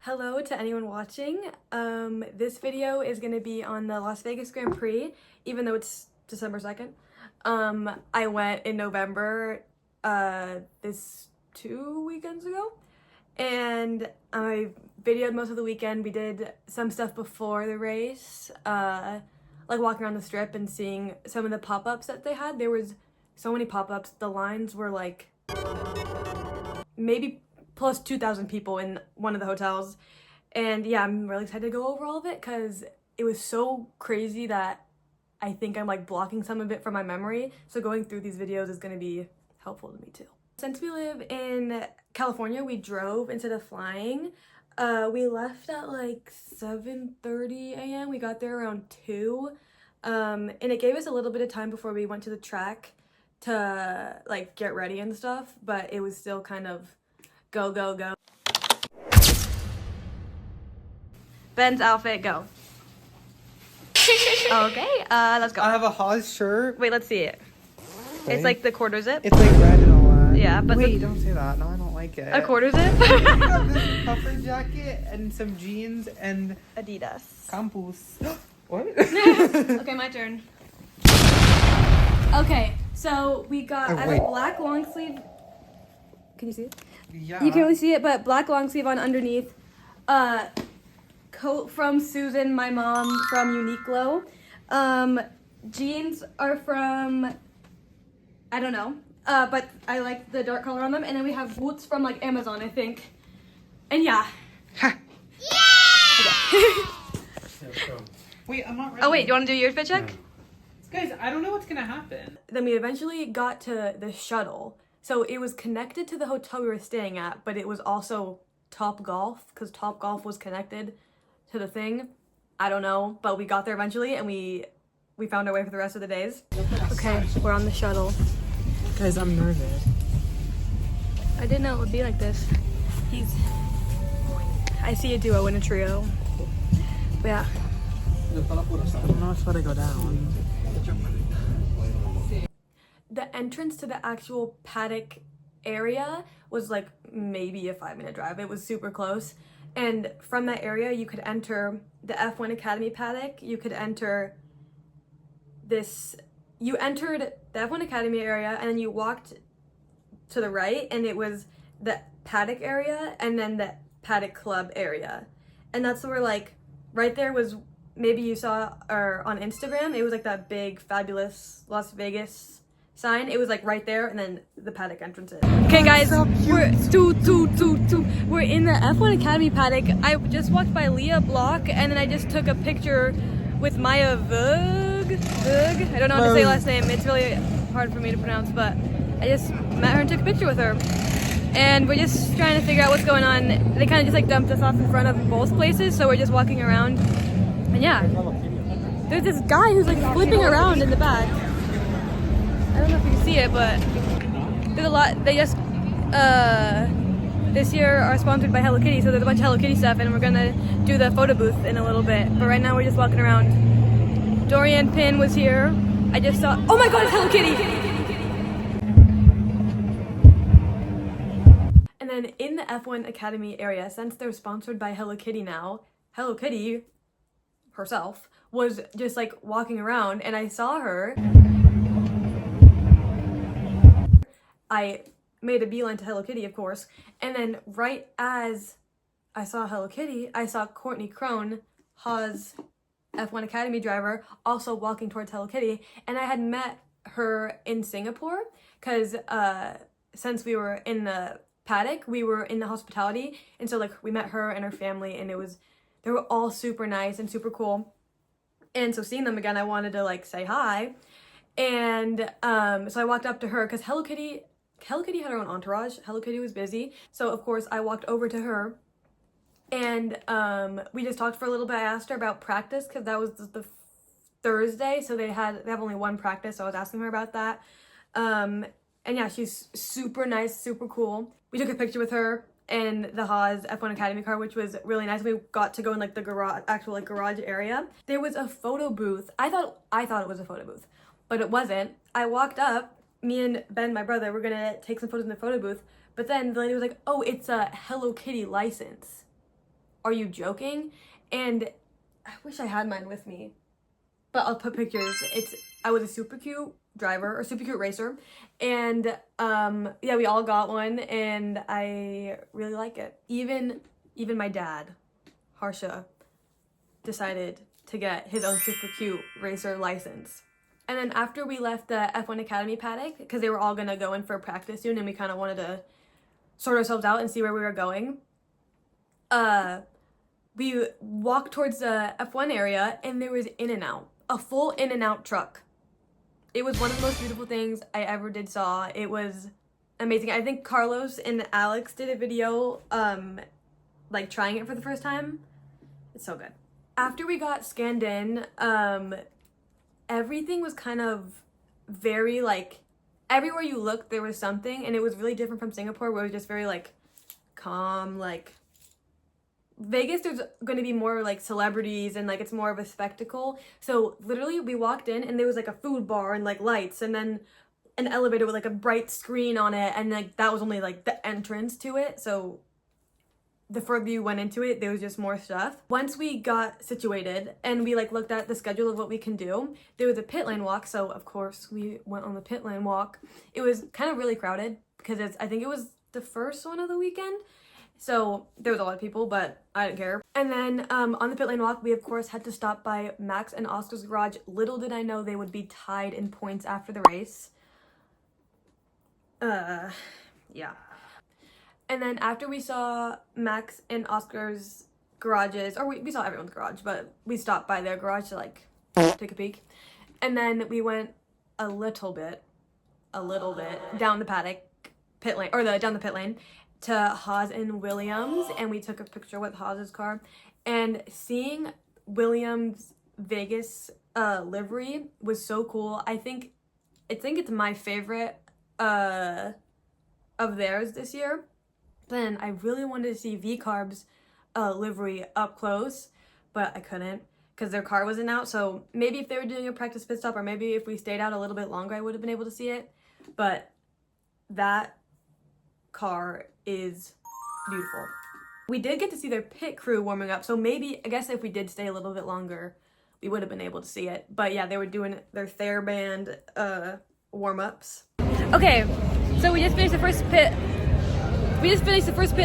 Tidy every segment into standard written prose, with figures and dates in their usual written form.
Hello to anyone watching. This video is going to be on the Las Vegas Grand Prix, even though it's December 2nd. I went in November, this 2 weekends ago, and I videoed most of the weekend. We did some stuff before the race, like walking around the strip and seeing some of the pop-ups that they had. There was so many pop-ups. The lines were like maybe plus 2,000 people in one of the hotels. And yeah, I'm really excited to go over all of it because it was so crazy that I think I'm like blocking some of it from my memory. So going through these videos is going to be helpful to me too. Since we live in California, we drove instead of flying. We left at like 7:30 a.m. We got there around 2. And it gave us a little bit of time before we went to the track to like get ready and stuff, but it was still kind of go, go, go. Ben's outfit, go. Okay, let's go. I have a Haas shirt. Wait, let's see it. Okay. It's like the quarter zip. It's like red and all that. Yeah, but wait, don't say that. No, I don't like it. A quarter zip? I have this puffer jacket and some jeans and Adidas. campus. What? Okay, my turn. Okay, so we got, I have a black long sleeve. Can you see it? Yeah. You can't really see it, but black long sleeve on underneath. Coat from Susan, my mom, from Uniqlo. Jeans are from, I don't know, but I like the dark color on them. And then we have boots from like Amazon, I think. And yeah. Ha. Okay. Wait, I'm not ready. Oh wait, do you want to do your fit check? Guys, I don't know what's gonna happen. Then we eventually got to the shuttle. So it was connected to the hotel we were staying at, but it was also Top Golf, because Top Golf was connected to the thing. I don't know, but we got there eventually, and we found our way for the rest of the days. Okay, we're on the shuttle. Guys, I'm nervous. I didn't know it would be like this. I see a duo and a trio. But yeah. I don't know if I go down. The entrance to the actual paddock area was like maybe a 5-minute drive. It was super close. And from that area, you could enter the F1 Academy paddock. You could enter you entered the F1 Academy area, and then you walked to the right, and it was the paddock area, and then the paddock club area. And that's where, like, right there was, maybe you saw or on Instagram, it was like that big, fabulous Las Vegas sign. It was like right there, and then the paddock entrances. Okay guys, we're in the F1 Academy paddock. I just walked by Leah Block, and then I just took a picture with Maya Vug. I don't know how to say her last name. It's really hard for me to pronounce, but I just met her and took a picture with her. And we're just trying to figure out what's going on. They kind of just like dumped us off in front of both places, so we're just walking around. And yeah, there's this guy who's like flipping around in the back. I don't know if you can see it, but there's a lot. They just this year are sponsored by Hello Kitty, so there's a bunch of Hello Kitty stuff, and we're gonna do the photo booth in a little bit. But right now we're just walking around. Dorian Pin was here. I just saw. Oh my God, it's Hello Kitty! And then in the F1 Academy area, since they're sponsored by Hello Kitty now, Hello Kitty herself was just like walking around, and I saw her. I made a beeline to Hello Kitty, of course, and then right as I saw Hello Kitty, I saw Courtney Crone, Haas F1 Academy driver, also walking towards Hello Kitty, and I had met her in Singapore, because since we were in the paddock, we were in the hospitality, and so like we met her and her family, and they were all super nice and super cool, and so seeing them again, I wanted to like say hi, and so I walked up to her, because Hello Kitty had her own entourage. Hello Kitty was busy, so of course I walked over to her, and we just talked for a little bit. I asked her about practice, because that was the Thursday, so they have only one practice, so I was asking her about that. And yeah, she's super nice, super cool. We took a picture with her in the Haas F1 Academy car, which was really nice. We got to go in like the garage, actual like garage area. There was a photo booth. I thought it was a photo booth, but it wasn't. I walked up, me and Ben, my brother, were gonna take some photos in the photo booth, but then the lady was like, oh, it's a Hello Kitty license. are you joking? And I wish I had mine with me, but I'll put pictures. I was a super cute driver or super cute racer, and yeah, we all got one, and I really like it. Even my dad, Harsha, decided to get his own super cute racer license. And then after we left the F1 Academy paddock, because they were all gonna go in for practice soon, and we kind of wanted to sort ourselves out and see where we were going, we walked towards the F1 area, and there was In-N-Out, a full In-N-Out truck. It was one of the most beautiful things I ever saw. It was amazing. I think Carlos and Alex did a video, like trying it for the first time. It's so good. After we got scanned in, everything was kind of very like, everywhere you looked there was something, and it was really different from Singapore, where it was just very like calm. Like Vegas, there's going to be more like celebrities, and like it's more of a spectacle. So literally we walked in, and there was like a food bar and like lights, and then an elevator with like a bright screen on it, and like that was only like the entrance to it. So the further you went into it, there was just more stuff. Once we got situated and we like looked at the schedule of what we can do, there was a pit lane walk. So of course we went on the pit lane walk. It was kind of really crowded because I think it was the first one of the weekend. So there was a lot of people, but I didn't care. And then on the pit lane walk, we of course had to stop by Max and Oscar's garage. Little did I know they would be tied in points after the race. Yeah. And then after we saw Max and Oscar's garages, or we saw everyone's garage, but we stopped by their garage to like take a peek. And then we went a little bit down the paddock pit lane, or down the pit lane to Haas and Williams, and we took a picture with Haas's car. And seeing Williams' Vegas livery was so cool. I think it's my favorite of theirs this year. Then I really wanted to see V-Carb's livery up close, but I couldn't because their car wasn't out. So maybe if they were doing a practice pit stop, or maybe if we stayed out a little bit longer, I would have been able to see it. But that car is beautiful. We did get to see their pit crew warming up, so maybe, I guess if we did stay a little bit longer, we would have been able to see it. But yeah, they were doing their TheraBand warm-ups. Okay, so we just finished the first pit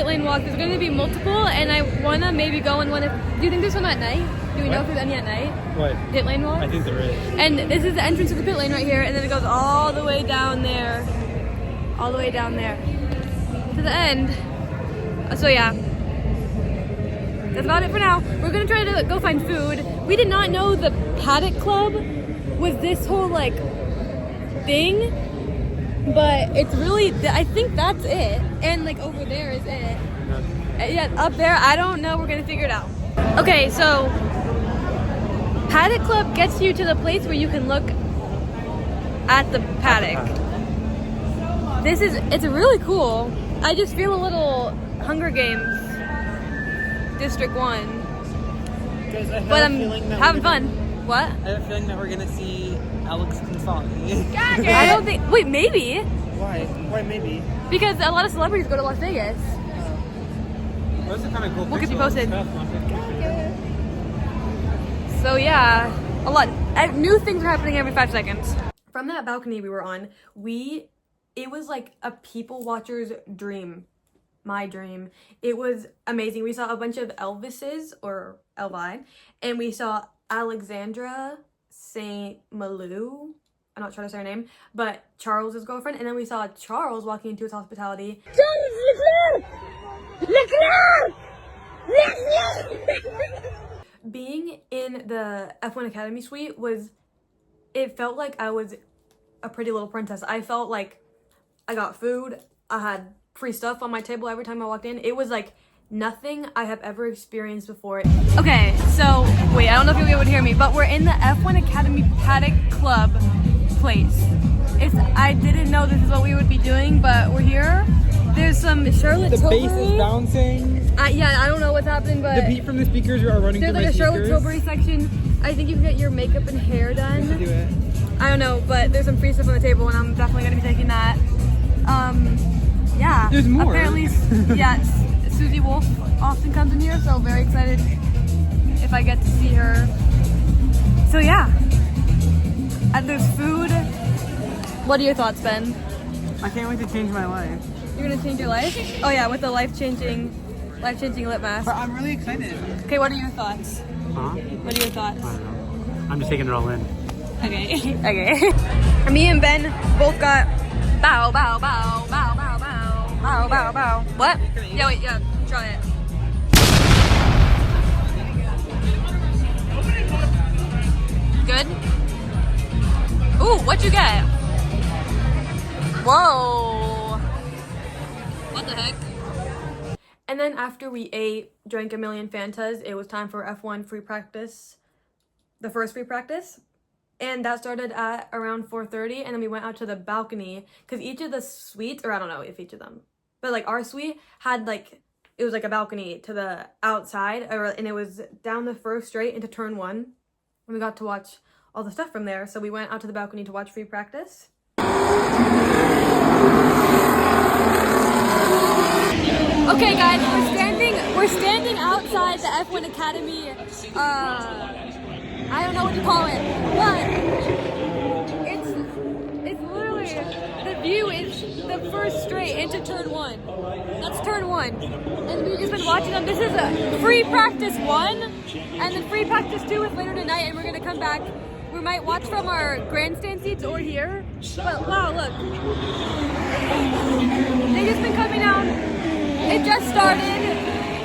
lane walk. There's going to be multiple, and I want to maybe go in one. Do you think there's some at night? Do we know if there's any at night? What? Pit lane walk? I think there is. And this is the entrance to the pit lane right here, and then it goes all the way down there. All the way down there. To the end. So yeah. That's about it for now. We're going to try to go find food. We did not know the Paddock Club was this whole, like, thing. But it's really, I think that's it. And like over there is it. Yeah, up there, I don't know. We're gonna figure it out. Okay, so Paddock Club gets you to the place where you can look at the paddock. It's really cool. I just feel a little Hunger Games District 1. But I'm having fun. What? I have a feeling that we're gonna see Alex Consani. I don't think. Wait, maybe. Why? Why maybe? Because a lot of celebrities go to Las Vegas. Those are kind of cool. We'll keep you posted. So yeah, a lot. New things are happening every 5 seconds. From that balcony we were on, it was like a people watcher's dream. My dream. It was amazing. We saw a bunch of Elvises, or Elvi, and we saw Alexandra St. Malou. I'm not trying to say her name, but Charles's girlfriend. And then we saw Charles walking into his hospitality. Being in the F1 Academy suite it felt like I was a pretty little princess. I felt like I got food. I had free stuff on my table every time I walked in. It was like nothing I have ever experienced before. Okay, so wait, I don't know if you'll be able to hear me, but we're in the F1 Academy Paddock Club place. I didn't know this is what we would be doing, but we're here. There's some Charlotte Tilbury. The bass is bouncing. Yeah, I don't know what's happening, but the beat from the speakers are running through my there's like a speakers. Charlotte Tilbury section. I think you can get your makeup and hair done. Do it. I don't know, but there's some free stuff on the table, and I'm definitely gonna be taking that. Yeah. There's more. Apparently, yeah. Susie Wolf often comes in here, so very excited if I get to see her. So yeah, and there's food. What are your thoughts, Ben? I can't wait to change my life. You're gonna change your life? Oh yeah, with the life-changing lip mask. But I'm really excited. Okay, what are your thoughts? Huh? What are your thoughts? I don't know. I'm just taking it all in. Okay. Okay. Me and Ben both got bow, bow, bow, bow, bow, bow, bow, bow, bow. What? Yeah, wait, yeah, try it. Good? Ooh, what'd you get? Whoa. What the heck? And then after we ate, drank a million Fantas, it was time for F1 free practice. The first free practice. And that started at around 4:30, and then we went out to the balcony because each of the suites, or I don't know if each of them, but like our suite had like, it was like a balcony to the outside, and it was down the first straight into turn 1, and we got to watch all the stuff from there. So we went out to the balcony to watch free practice. Okay, guys, we're standing outside the F1 Academy. I don't know what to call it, but it's literally, the view is the first straight into turn 1. That's turn 1. And we've just been watching them. This is a free practice 1, and then free practice 2 is later tonight, and we're gonna come back. We might watch from our grandstand seats or here. But wow, look. They've just been coming out. It just started.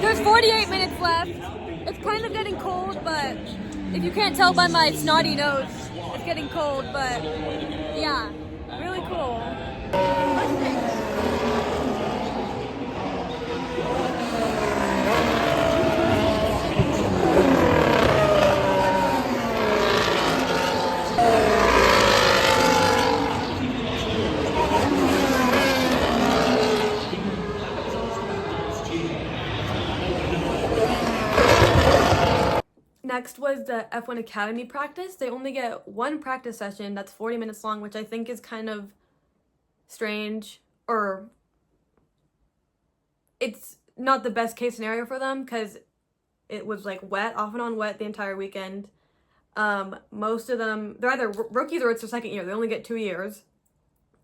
There's 48 minutes left. It's kind of getting cold, but if you can't tell by my snotty nose, it's getting cold, but yeah, really cool. Next was the F1 Academy practice. They only get one practice session that's 40 minutes long, which I think is kind of strange, or it's not the best case scenario for them because it was like wet, off and on wet the entire weekend. Most of them, they're either rookies or it's their second year. They only get 2 years.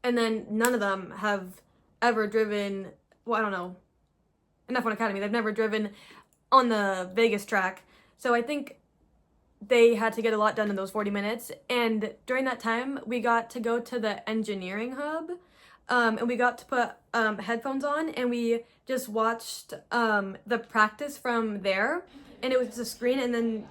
And then none of them have ever driven, well, I don't know, an F1 Academy. They've never driven on the Vegas track. So I think they had to get a lot done in those 40 minutes. And during that time, we got to go to the engineering hub. And we got to put headphones on, and we just watched the practice from there. And it was just a screen, and then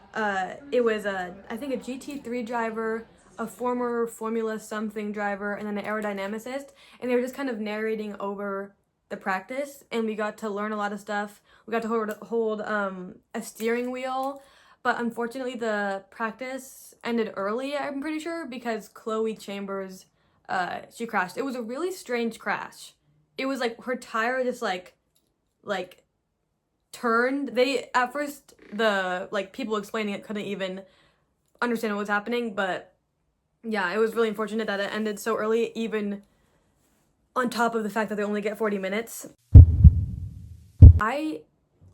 it was, I think, a GT3 driver, a former Formula something driver, and then an aerodynamicist. And they were just kind of narrating over the practice, and we got to learn a lot of stuff. We got to hold a steering wheel, but unfortunately the practice ended early, I'm pretty sure, because Chloe Chambers, she crashed. It was a really strange crash. It was like her tire just like turned. They, at first, the people explaining it couldn't even understand what was happening, but yeah, it was really unfortunate that it ended so early, even on top of the fact that they only get 40 minutes.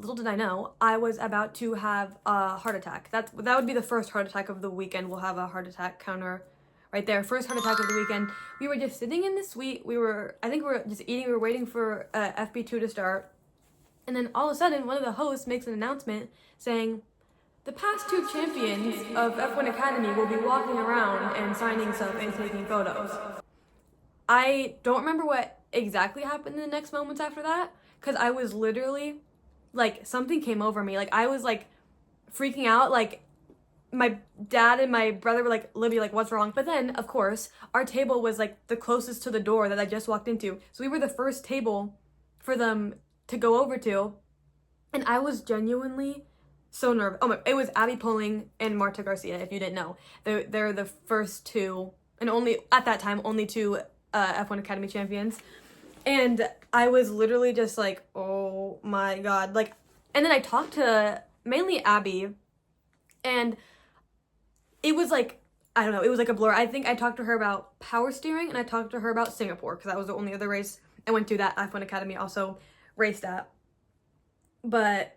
Little did I know, I was about to have a heart attack. That would be the first heart attack of the weekend. We'll have a heart attack counter right there. First heart attack of the weekend. We were just sitting in the suite. I think we were just eating. We were waiting for FP2 to start. And then all of a sudden, one of the hosts makes an announcement saying, the past 2 champions of F1 Academy will be walking around and signing stuff and taking photos. I don't remember what exactly happened in the next moments after that, because I was literally, something came over me. I was, freaking out. My dad and my brother were, Libby, what's wrong? But then, of course, our table was, the closest to the door that I just walked into. So we were the first table for them to go over to. And I was genuinely so nervous. Oh, it was Abby Pulling and Marta Garcia, if you didn't know. They're the first 2, and only, at that time, only 2 F1 Academy champions. And I was literally just oh my god. And then I talked to mainly Abby, and it was I don't know, it was a blur. I think I talked to her about power steering, and I talked to her about Singapore, because that was the only other race I went to that F1 Academy also raced at. But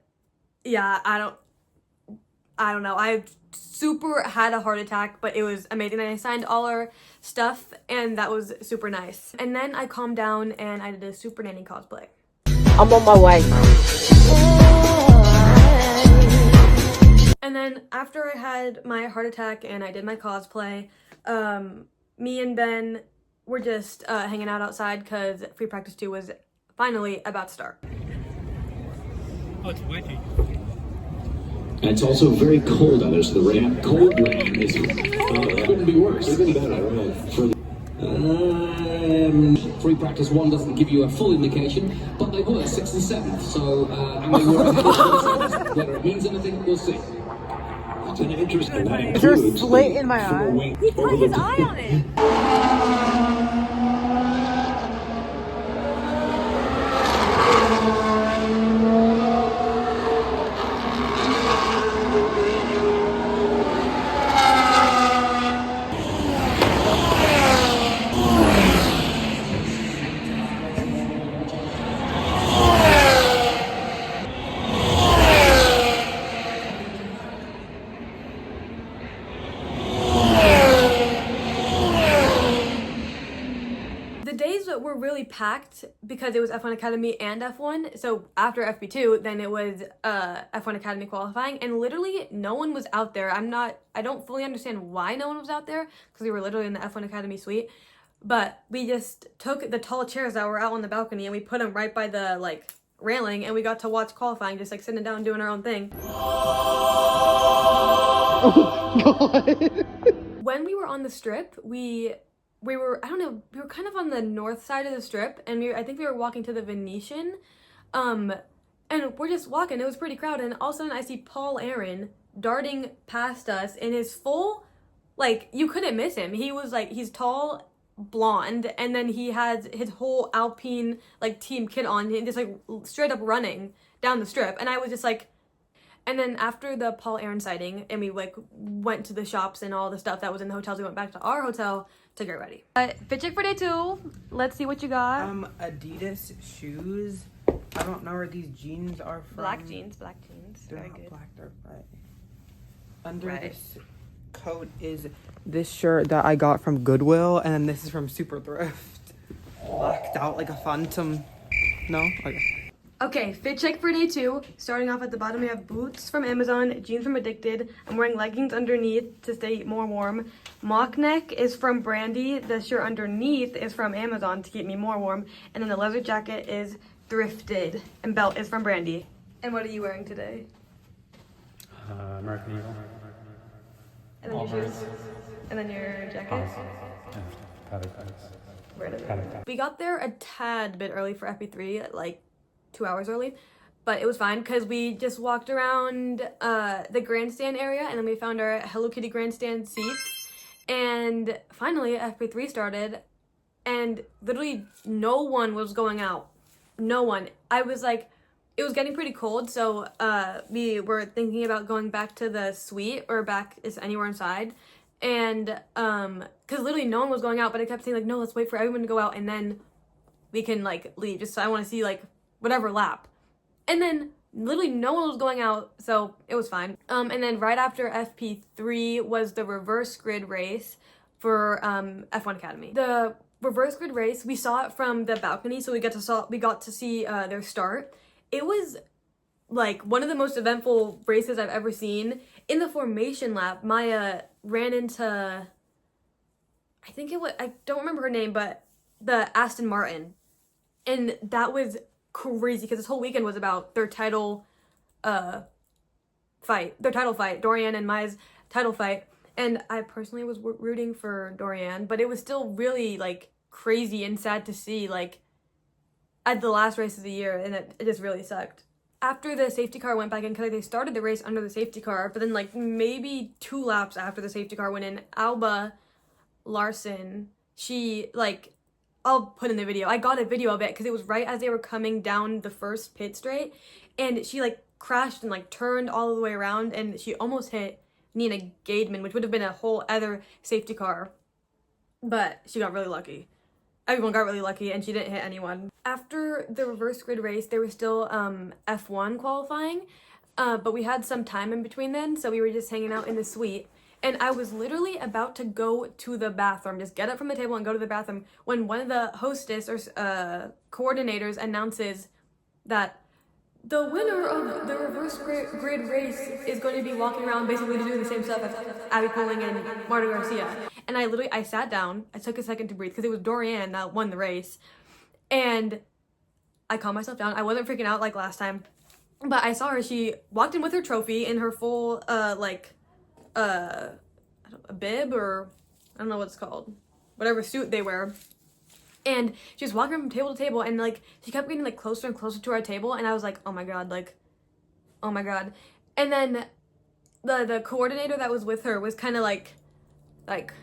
yeah, I don't know. I super had a heart attack, but it was amazing. And I signed all our stuff, and that was super nice. And then I calmed down and I did a Super Nanny cosplay. I'm on my way. And then after I had my heart attack and I did my cosplay, me and Ben were just hanging out outside because Free Practice 2 was finally about to start. Oh, it's wedgie. And it's also very cold out there, so the rain, cold rain is couldn't be worse. Even better, right? Free Practice 1 doesn't give you a full indication, but they were 6th and 7th, so and they were ahead of themselves. Whether it means anything, we'll see. It's an interesting that Is there a includes slit in my eye? He put his eye on it! The days that were really packed because it was F1 Academy and F1. So after FP2, then it was F1 Academy qualifying, and literally no one was out there. I don't fully understand why no one was out there because we were literally in the F1 Academy suite. But we just took the tall chairs that were out on the balcony and we put them right by the like railing, and we got to watch qualifying, just like sitting down doing our own thing. When we were on the strip, we were, I don't know, we were kind of on the north side of the strip, and I think we were walking to the Venetian, and we're just walking. It was pretty crowded, and all of a sudden I see Paul Aaron darting past us in his full, like, you couldn't miss him. He was like, he's tall, blonde, and then he has his whole Alpine like team kit on, and just like straight up running down the strip, and I was just like. And then after the Paul Aaron sighting, and we like went to the shops and all the stuff that was in the hotels, we went back to our hotel to get ready. Fit check for day 2. Let's see what you got. Adidas shoes. I don't know where these jeans are from. Black jeans. They're Very not good. black, they're red. Under Red. this coat is this shirt that I got from Goodwill, and then this is from Super Thrift. Blacked out like a phantom. No? Okay. Okay, fit check for day 2. Starting off at the bottom, we have boots from Amazon, jeans from Addicted. I'm wearing leggings underneath to stay more warm. Mock neck is from Brandy. The shirt underneath is from Amazon to keep me more warm. And then the leather jacket is thrifted. And belt is from Brandy. And what are you wearing today? American Eagle. And then your shoes? And then your jacket? We got there a tad bit early for FP3, like 2 hours early, but it was fine because we just walked around the grandstand area, and then we found our Hello Kitty grandstand seats, and finally FP3 started, and literally no one was going out. No one. I was like, it was getting pretty cold, so we were thinking about going back to the suite or back is anywhere inside, and because literally no one was going out, but I kept saying like, no, let's wait for everyone to go out and then we can like leave, just so I want to see like whatever lap. And then literally no one was going out, so it was fine. And then right after FP3 was the reverse grid race for F1 Academy. The reverse grid race, we saw it from the balcony, so we got to see their start. It was like one of the most eventful races I've ever seen. In the formation lap, Maya ran into, I think it was, I don't remember her name, but the Aston Martin. And that was crazy because this whole weekend was about their title fight, Dorian and Maya's title fight. And I personally was rooting for Dorian, but it was still really like crazy and sad to see like at the last race of the year, and it just really sucked. After the safety car went back in, because they started the race under the safety car, but then like maybe 2 laps after the safety car went in, Alba Larson, she like, I'll put in the video. I got a video of it because it was right as they were coming down the first pit straight, and she like crashed and like turned all the way around, and she almost hit Nina Gaidman, which would have been a whole other safety car, but she got really lucky. everyone got really lucky and she didn't hit anyone. After the reverse grid race, there was still F1 qualifying, but we had some time in between then, so we were just hanging out in the suite. And I was literally about to go to the bathroom, just get up from the table and go to the bathroom, when one of the hostess or coordinators announces that the winner of the reverse grid race is going to be walking around basically doing the same stuff as Abby Poling and Marta Garcia. And I sat down, I took a second to breathe because it was Dorianne that won the race. And I calmed myself down. I wasn't freaking out like last time. But I saw her, she walked in with her trophy in her full, a bib or I don't know what it's called. Whatever suit they wear. And she was walking from table to table and like she kept getting like closer and closer to our table and I was like, oh my god. And then the coordinator that was with her was kind of like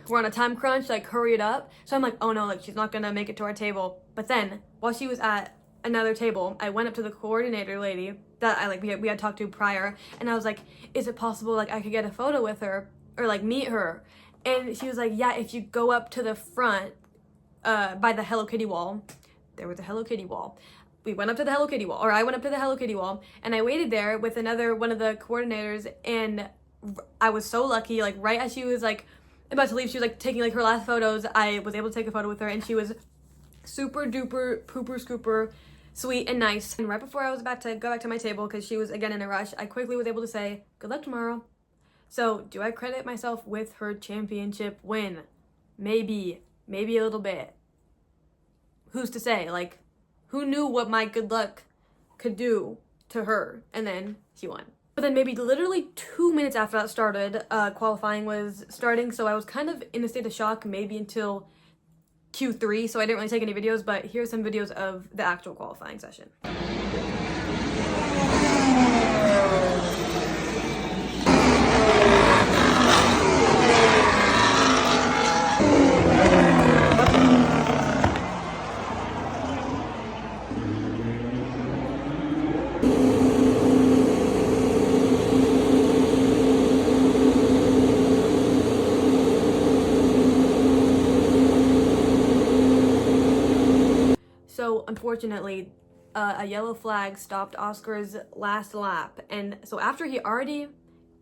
we're on a time crunch, like hurry it up. So I'm like, oh no, like she's not gonna make it to our table. But then while she was at another table, I went up to the coordinator lady that we had talked to prior and I was like, is it possible like I could get a photo with her or like meet her? And she was like, yeah, if you go up to the front by the Hello Kitty wall. There was a Hello Kitty wall. We went up to the Hello Kitty wall, or I went up to the Hello Kitty wall, and I waited there with another one of the coordinators, and I was so lucky, like right as she was like about to leave, she was like taking like her last photos, I was able to take a photo with her, and she was super duper pooper scooper sweet and nice. And right before I was about to go back to my table, because she was again in a rush, I quickly was able to say, good luck tomorrow. So do I credit myself with her championship win? Maybe a little bit. Who's to say? Like, who knew what my good luck could do to her? And then she won. But then maybe literally 2 minutes after that started, qualifying was starting, so I was kind of in a state of shock maybe until Q3, so I didn't really take any videos, but here's some videos of the actual qualifying session. So unfortunately, a yellow flag stopped Oscar's last lap. And so after he already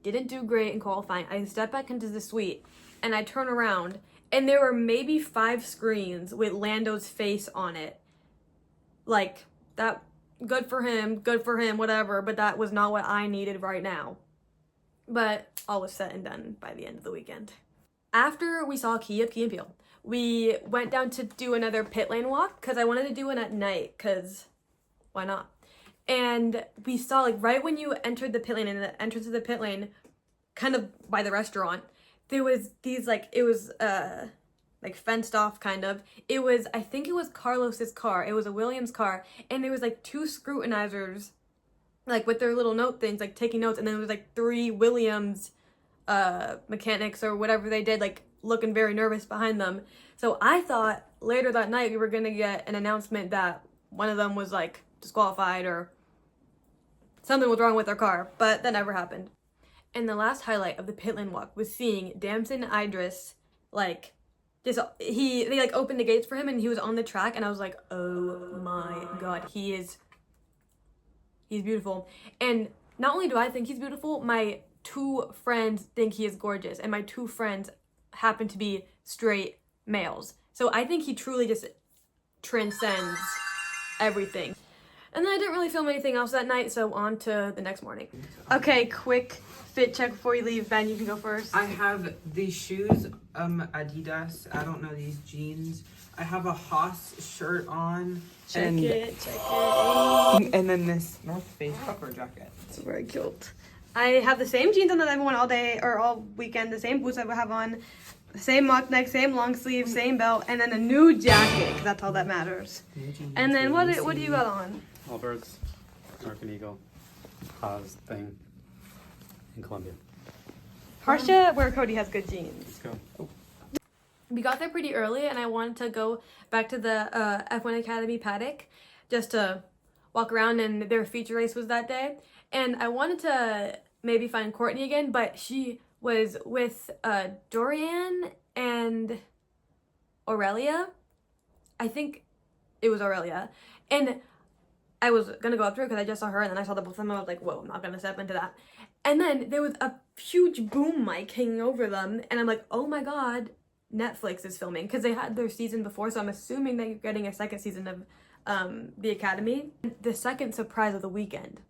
didn't do great in qualifying, I stepped back into the suite and I turn around and there were maybe 5 screens with Lando's face on it. Like, that, good for him, whatever, but that was not what I needed right now. But all was said and done by the end of the weekend. After we saw Key and Peele, we went down to do another pit lane walk because I wanted to do it at night because why not? And we saw like right when you entered the pit lane, in the entrance of the pit lane, kind of by the restaurant, there was these like, it was like fenced off kind of. It was, I think it was Carlos's car. It was a Williams car. And there was like 2 scrutinizers like with their little note things, like taking notes. And then there was like 3 Williams mechanics or whatever they did, like looking very nervous behind them. So I thought later that night we were gonna get an announcement that one of them was like disqualified or something was wrong with their car, but that never happened. And the last highlight of the pit lane walk was seeing Damson Idris like just they like opened the gates for him and he was on the track and I was like, oh my god, he's beautiful. And not only do I think he's beautiful, my 2 friends think he is gorgeous, and my 2 friends happen to be straight males. So I think he truly just transcends everything. And then I didn't really film anything else that night, so on to the next morning. Okay, quick fit check before you leave. Ben, you can go first. I have these shoes, Adidas. I don't know, these jeans. I have a Haas shirt on. Check it. And then this North Face puffer jacket. It's very cute. I have the same jeans on that I've worn all day or all weekend, the same boots I have on, same mock neck, same long sleeve, same belt, and then a new jacket, because that's all that matters. And then what do you got on? Allbirds, American Eagle, Haas thing, in Columbia. Harsha, where Cody has good jeans. Let's go. We got there pretty early, and I wanted to go back to the F1 Academy paddock just to walk around, and their feature race was that day. And I wanted to maybe find Courtney again, but she was with Dorianne and Aurelia. I think it was Aurelia. And I was gonna go up to her because I just saw her, and then I saw the both of them. I was like, whoa, I'm not gonna step into that. And then there was a huge boom mic hanging over them, and I'm like, oh my god, Netflix is filming, because they had their season before, so I'm assuming that you're getting a second season of The Academy. The second surprise of the weekend.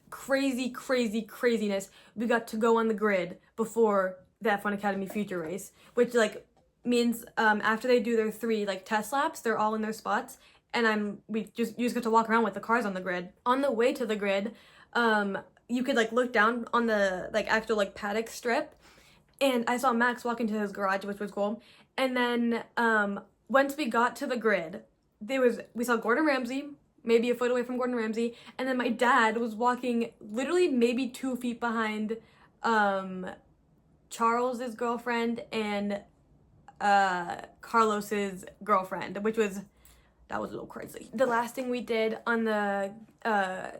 Craziness. We got to go on the grid before the F1 Academy Future Race, which like means after they do their 3 like test laps, they're all in their spots, and you just get to walk around with the cars on the grid. On the way to the grid, you could like look down on the like actual like paddock strip, and I saw Max walk into his garage, which was cool. And then once we got to the grid, we saw Gordon Ramsay, maybe a foot away from Gordon Ramsay, and then my dad was walking literally maybe 2 feet behind Charles's girlfriend and Carlos's girlfriend, that was a little crazy. The last thing we did on the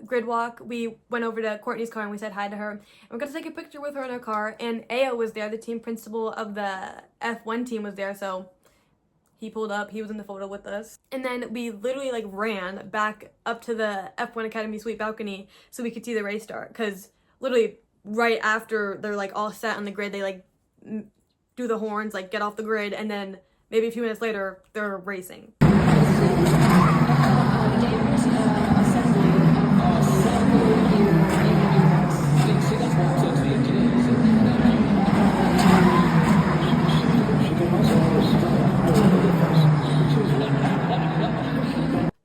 grid walk, we went over to Courtney's car and we said hi to her. And we're gonna take a picture with her in her car, and Ao was there, the team principal of the F1 team was there, so he pulled up, he was in the photo with us. And then we literally like ran back up to the F1 Academy suite balcony so we could see the race start, because literally right after they're like all set on the grid, they like do the horns, like get off the grid, and then maybe a few minutes later they're racing.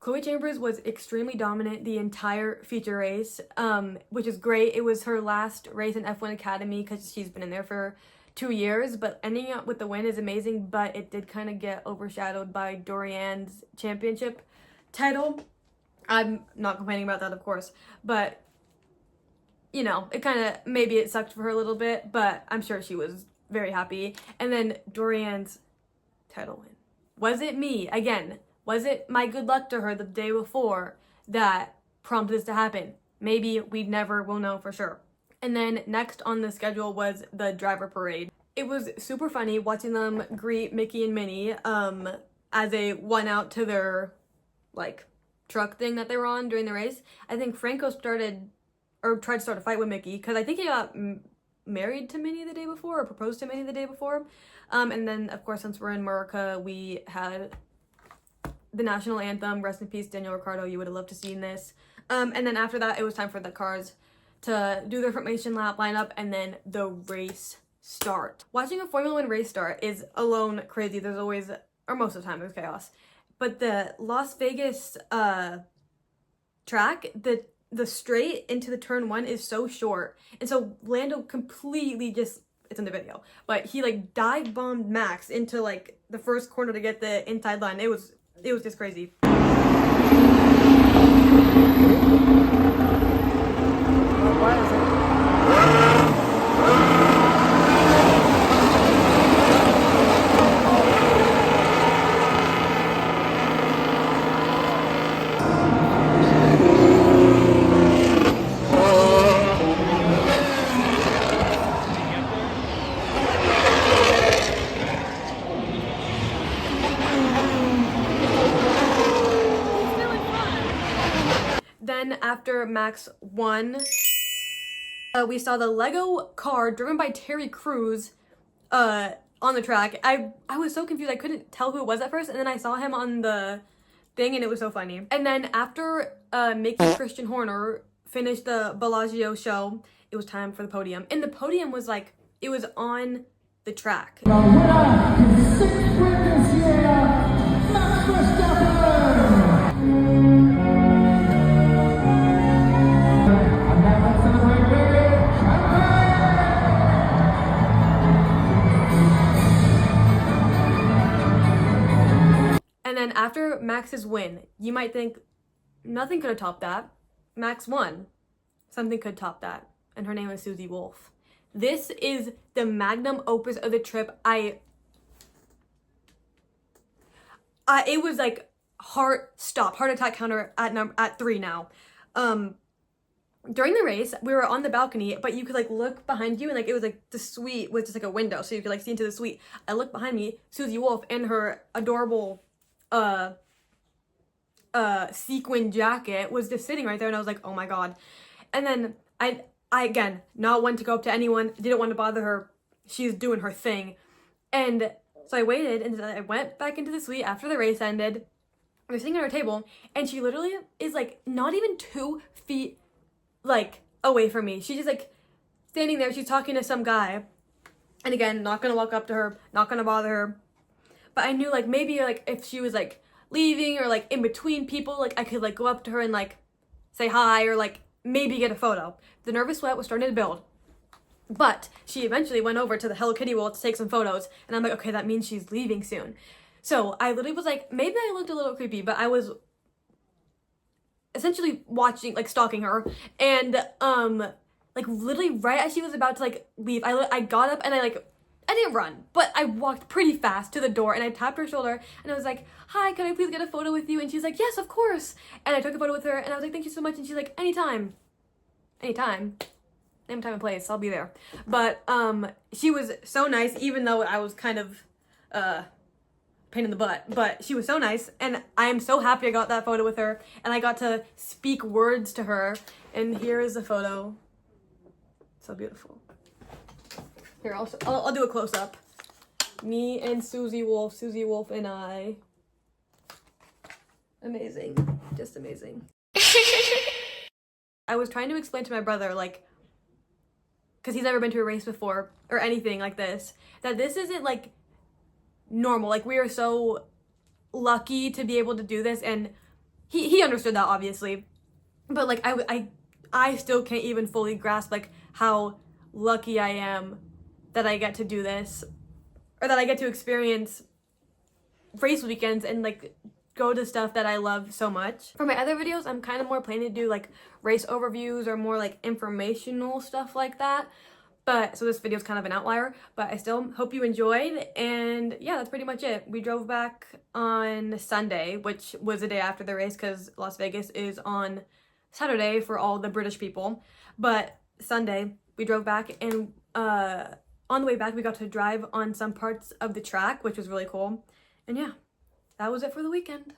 Chloe Chambers was extremely dominant the entire feature race, which is great. It was her last race in F1 Academy because she's been in there for 2 years, but ending up with the win is amazing, but it did kind of get overshadowed by Dorian's championship title. I'm not complaining about that, of course, but you know, maybe it sucked for her a little bit, but I'm sure she was very happy. And then Dorian's title win. Was it me? Again, was it my good luck to her the day before that prompted this to happen? Maybe. We never will know for sure. And then next on the schedule was the driver parade. It was super funny watching them greet Mickey and Minnie as they went out to their like truck thing that they were on during the race. I think Franco tried to start a fight with Mickey because I think he got married to Minnie the day before or proposed to Minnie the day before. And then of course, since we're in America, we had the national anthem. Rest in peace, Daniel Ricciardo. You would have loved to see this. And then after that, it was time for the cars to do their formation lap lineup and then the race start. Watching a Formula One race start is alone crazy. There's always, or most of the time, there's chaos. But the Las Vegas track, the straight into the turn 1 is so short. And so Lando completely it's in the video, but he like dive bombed Max into like the first corner to get the inside line. It was just crazy. Then after Max won, we saw the Lego car driven by Terry Crews on the track. I was so confused. I couldn't tell who it was at first, and then I saw him on the thing, and it was so funny. And then after Mickey Christian Horner finished the Bellagio show, it was time for the podium. And the podium was like, it was on the track. And then after Max's win, you might think nothing could have topped that. Max won. Something could top that. And her name is Susie Wolff. This is the magnum opus of the trip. It was like heart attack counter at 3 now. During the race, we were on the balcony, but you could like look behind you, and like it was like the suite with just like a window, so you could like see into the suite. I looked behind me, Susie Wolff and her adorable sequin jacket was just sitting right there, and I was like, oh my god. And then I again, not one to go up to anyone, didn't want to bother her. She's doing her thing. And so I waited, and I went back into the suite after the race ended. We're sitting at our table, and she literally is like not even 2 feet like away from me. She's just like standing there. She's talking to some guy, and again, not gonna walk up to her, not gonna bother her. But I knew like maybe like if she was like leaving or like in between people, like I could like go up to her and like say hi or like maybe get a photo. The nervous sweat was starting to build. But she eventually went over to the Hello Kitty wall to take some photos, and I'm like, okay, that means she's leaving soon. So I literally was like, maybe I looked a little creepy, but I was essentially watching, like stalking her, and like literally right as she was about to like leave, I got up and I didn't run, but I walked pretty fast to the door, and I tapped her shoulder, and I was like, hi, can I please get a photo with you? And she's like, yes, of course. And I took a photo with her, and I was like, thank you so much. And she's like, anytime. Name, time, and place, I'll be there. But she was so nice, even though I was kind of pain in the butt, but she was so nice, and I am so happy I got that photo with her, and I got to speak words to her. And here is the photo. So beautiful. Here, I'll do a close-up. Me and Susie Wolf and I. Amazing. Just amazing. I was trying to explain to my brother, like, because he's never been to a race before, or anything like this, that this isn't, like, normal. Like, we are so lucky to be able to do this, and he understood that, obviously. But, like, I still can't even fully grasp, like, how lucky I am that I get to do this, or that I get to experience race weekends and like go to stuff that I love so much. For my other videos, I'm kind of more planning to do like race overviews or more like informational stuff like that. But so this video is kind of an outlier, but I still hope you enjoyed. And yeah, that's pretty much it. We drove back on Sunday, which was the day after the race, because Las Vegas is on Saturday for all the British people. But Sunday, we drove back, and on the way back, we got to drive on some parts of the track, which was really cool. And yeah, that was it for the weekend.